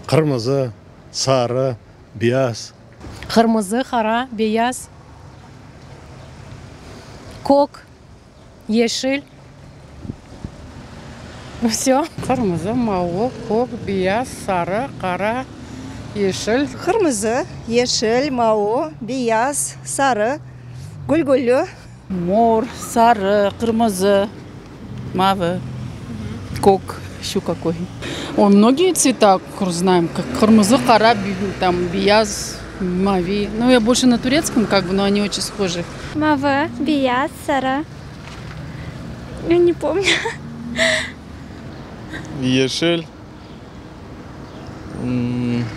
Kırmızı, sarı, beyaz. Kırmızı, kara, beyaz. Kok, yeşil. Все. Kırmızı, mavi, kok, beyaz, sarı, kara, yeşil. Kırmızı, yeşil, mavi, beyaz, sarı, gülgüllü. Mor, sarı, kırmızı, mavi, кок, еще какой. Ой, многие цвета знаем, как кырмызы, кара, там, бияз, мави. Ну, я больше на турецком, как бы, но они очень схожи. Мава, бияз, сара. Я не помню. Yeşil,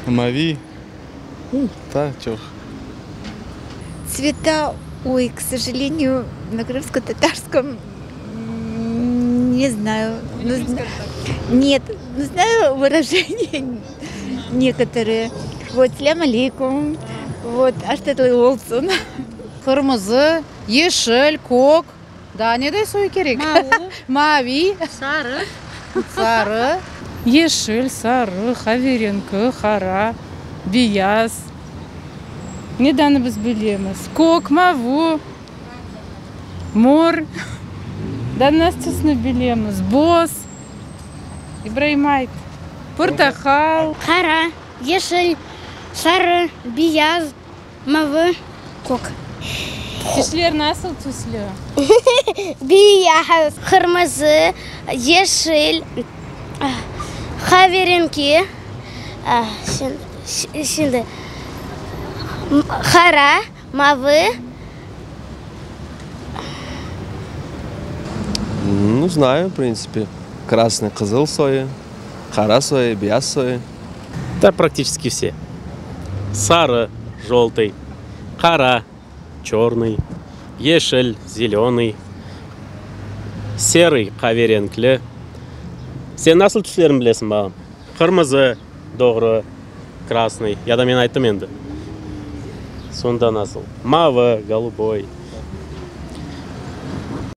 mavi, да, çok. Цвета, ой, к сожалению, на крымско-татарском не знаю. Нет, но знаю выражения некоторые. Вот, слям алейкум, вот, аштатлы олсун. Kırmızı, yeşil, kok. Daha ne de soyu gerek? Mavi. Sarı. Sarı. Yeşil, sarı, havirenki, kara, beyaz. Neden biz bilemiz? Kok, mavi, mor. Da nasılsını bilemiz? Boz. İbrahim ait. Portakal. Кара, yeşil, sarı, beyaz, mavi, kok. Kişiler nasıl tüslüyor? Beyaz, kırmızı, yeşil, kahverengi, şimdi kara, mavi. Ну, знаю, в принципе. Красный кызыл сои, қара сои, бияз сои. Да, практически все. Сары, желтый, кара, черный, ешель, зеленый, серый, қаверенкілі. Сен насыл түслерін білесің бағым? Қырмызы, доғры, красный. Я да мен айттым енді. Сонда насыл. Мавы, голубой.